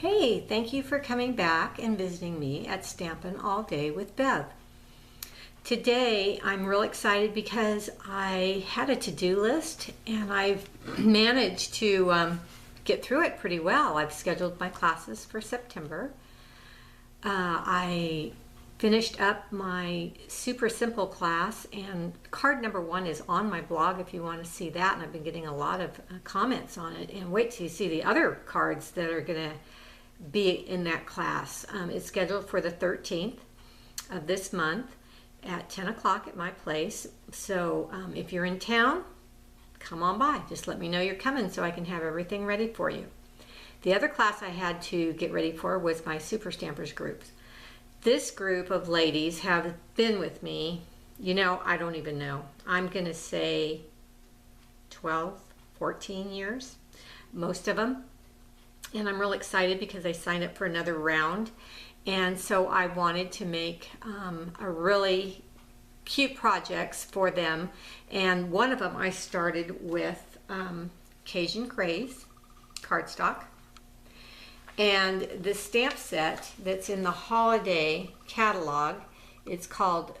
Hey, thank you for coming back and visiting me at Stampin' All Day with Bev. Today I'm real excited because I had a to-do list and I've managed to get through it pretty well. I've scheduled my classes for September. I finished up my super simple class, and card number 1 is on my blog if you want to see that, and I've been getting a lot of comments on it. And wait till you see the other cards that are going to be in that class. It's scheduled for the 13th of this month at 10 o'clock at my place. So if you're in town, come on by. Just let me know you're coming so I can have everything ready for you. The other class I had to get ready for was my Super Stampers groups. This group of ladies have been with me, I don't even know. I'm going to say 12, 14 years, most of them. And I'm real excited because they signed up for another round. And so I wanted to make a really cute projects for them. And one of them I started with Cajun Craze cardstock. And the stamp set that's in the holiday catalog, it's called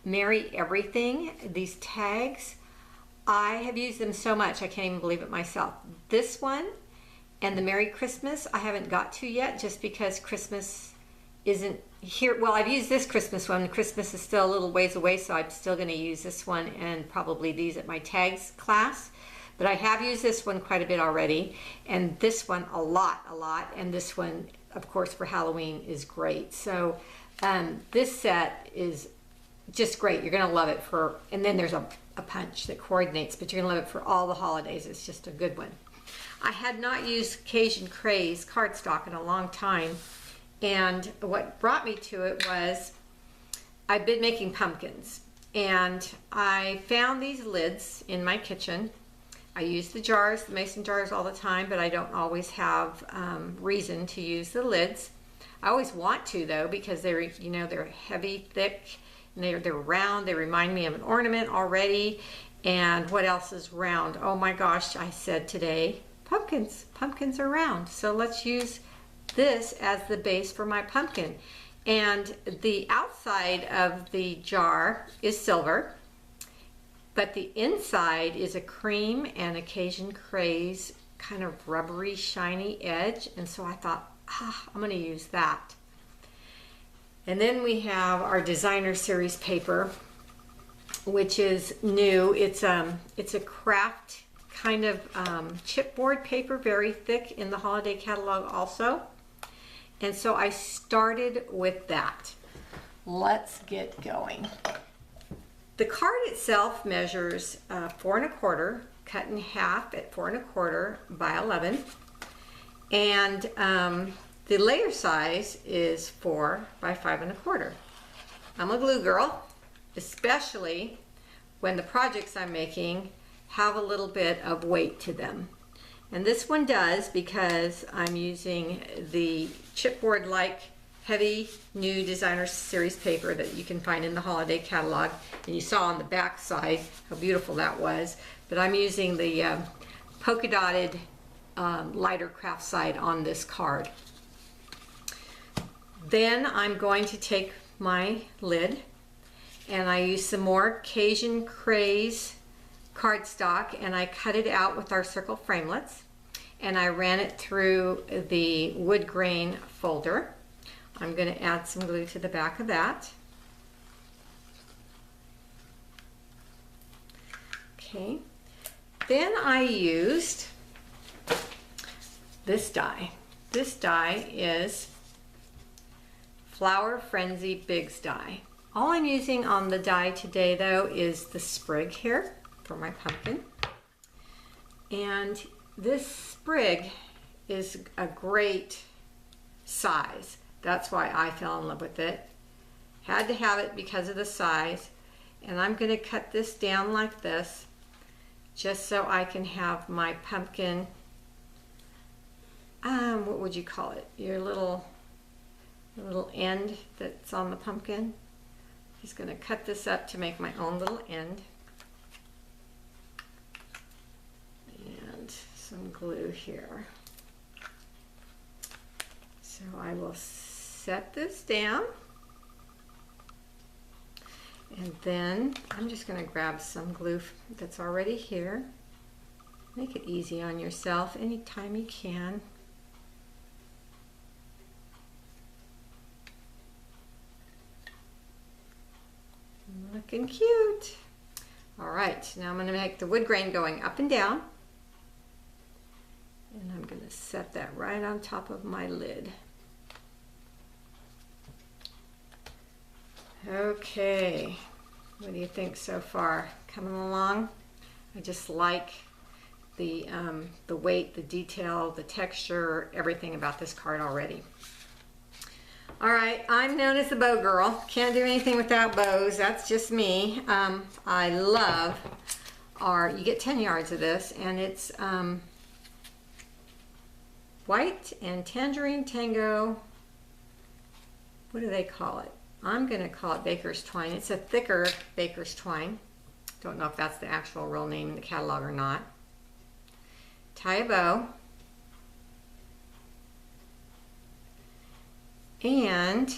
Merry Everything. These tags, I have used them so much I can't even believe it myself. This one and the Merry Christmas I haven't got to yet, just because Christmas isn't here. Well, I've used this Christmas one. Christmas is still a little ways away, so I'm still going to use this one and probably these at my tags class. But I have used this one quite a bit already, and this one a lot, and this one, of course, for Halloween is great. So this set is just great. You're going to love it and then there's a punch that coordinates, but you're going to love it for all the holidays. It's just a good one. I had not used Cajun Craze cardstock in a long time, and what brought me to it was I've been making pumpkins, and I found these lids in my kitchen. I use the jars, the mason jars, all the time, but I don't always have reason to use the lids. I always want to, though, because they're heavy, thick, and they're round. They remind me of an ornament already. And what else is round? Oh my gosh, I said today, pumpkins. Pumpkins are round. So let's use this as the base for my pumpkin. And the outside of the jar is silver, but the inside is a cream and Cajun Craze kind of rubbery, shiny edge. And so I thought, I'm going to use that. And then we have our designer series paper, which is new. It's a craft kind of chipboard paper, very thick, in the holiday catalog also. And so I started with that. Let's get going. The card itself measures 4 1/4, cut in half at 4 1/4 by 11. And the layer size is 4 by 5 1/4. I'm a glue girl, especially when the projects I'm making have a little bit of weight to them. And this one does, because I'm using the chipboard-like heavy new designer series paper that you can find in the holiday catalog. And you saw on the back side how beautiful that was. But I'm using the polka dotted lighter craft side on this card. Then I'm going to take my lid, and I use some more Cajun Craze cardstock, and I cut it out with our circle framelits, and I ran it through the wood grain folder. I'm going to add some glue to the back of that. Okay. Then I used this die. This die is Flower Frenzy Biggs die. All I'm using on the die today, though, is the sprig here for my pumpkin. And this sprig is a great size. That's why I fell in love with it. Had to have it because of the size. And I'm going to cut this down like this, just so I can have my pumpkin, what would you call it? Your little end that's on the pumpkin. Just going to cut this up to make my own little end. And some glue here. So I will set this down. And then I'm just going to grab some glue that's already here. Make it easy on yourself anytime you can. Looking cute. All right, now I'm going to make the wood grain going up and down. And I'm going to set that right on top of my lid. Okay, what do you think so far? Coming along? I just like the weight, the detail, the texture, everything about this card already. All right, I'm known as the bow girl. Can't do anything without bows. That's just me. I love you get 10 yards of this, and it's white and tangerine tango. What do they call it? I'm going to call it baker's twine. It's a thicker baker's twine. Don't know if that's the actual real name in the catalog or not. Tie a bow. And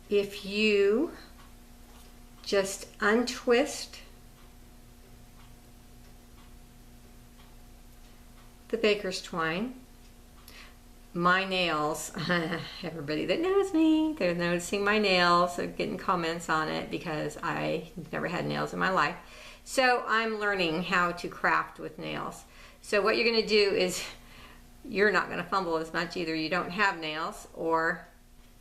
if you just untwist the baker's twine, my nails, everybody that knows me, they're noticing my nails, they're getting comments on it because I never had nails in my life. So I'm learning how to craft with nails. So what you're going to do is, you're not going to fumble as much. Either you don't have nails or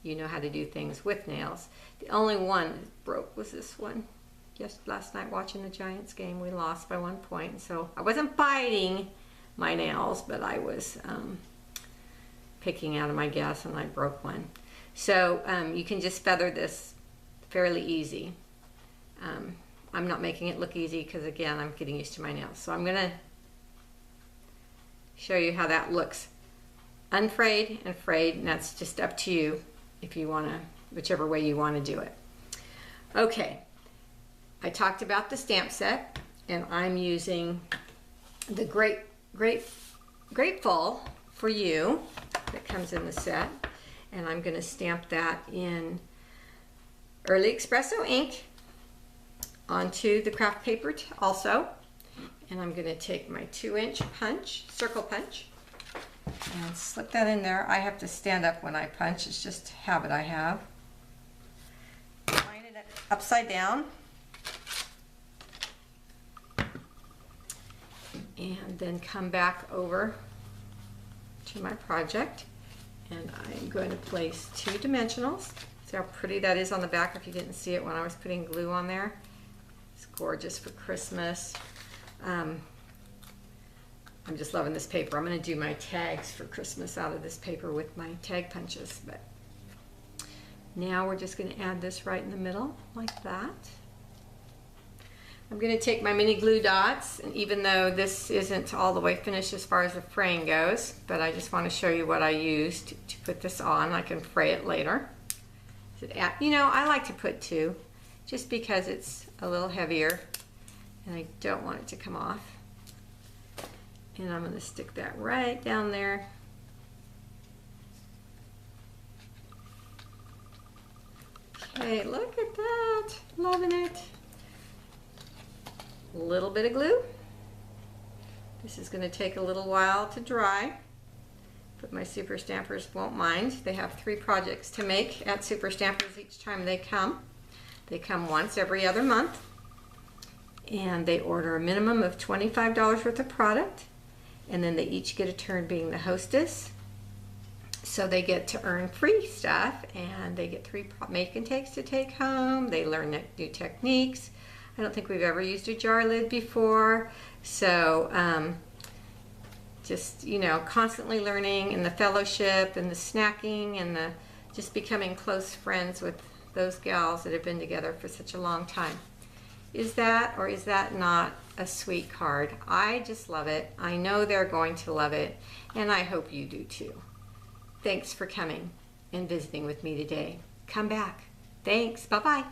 you know how to do things with nails. The only one that broke was this one. Just last night watching the Giants game, we lost by 1 point. So I wasn't biting my nails, but I was picking out of my gas and I broke one. So you can just feather this fairly easy. I'm not making it look easy because, again, I'm getting used to my nails. So I'm going to show you how that looks unfrayed and frayed, and that's just up to you if you want to, whichever way you want to do it. Okay, I talked about the stamp set, and I'm using the Grateful for You that comes in the set, and I'm going to stamp that in Early Espresso ink onto the craft paper also. And I'm going to take my 2-inch punch, circle punch, and slip that in there. I have to stand up when I punch. It's just a habit I have. Line it upside down. And then come back over to my project. And I'm going to place 2 dimensionals. See how pretty that is on the back if you didn't see it when I was putting glue on there. It's gorgeous for Christmas. I'm just loving this paper. I'm going to do my tags for Christmas out of this paper with my tag punches. But now we're just going to add this right in the middle like that. I'm going to take my mini glue dots, and even though this isn't all the way finished as far as the fraying goes, but I just want to show you what I used to put this on. I can fray it later. You know, I like to put 2 just because it's a little heavier and I don't want it to come off. And I'm going to stick that right down there. Okay, look at that. Loving it. A little bit of glue. This is going to take a little while to dry, but my Super Stampers won't mind. They have 3 projects to make at Super Stampers each time they come. They come once every other month, and they order a minimum of $25 worth of product, and then they each get a turn being the hostess. So they get to earn free stuff, and they get 3 make and takes to take home. They learn new techniques. I don't think we've ever used a jar lid before, so just, you know, constantly learning, and the fellowship and the snacking and the just becoming close friends with those gals that have been together for such a long time. Is that or is that not a sweet card? I just love it. I know they're going to love it, and I hope you do too. Thanks for coming and visiting with me today. Come back. Thanks. Bye-bye.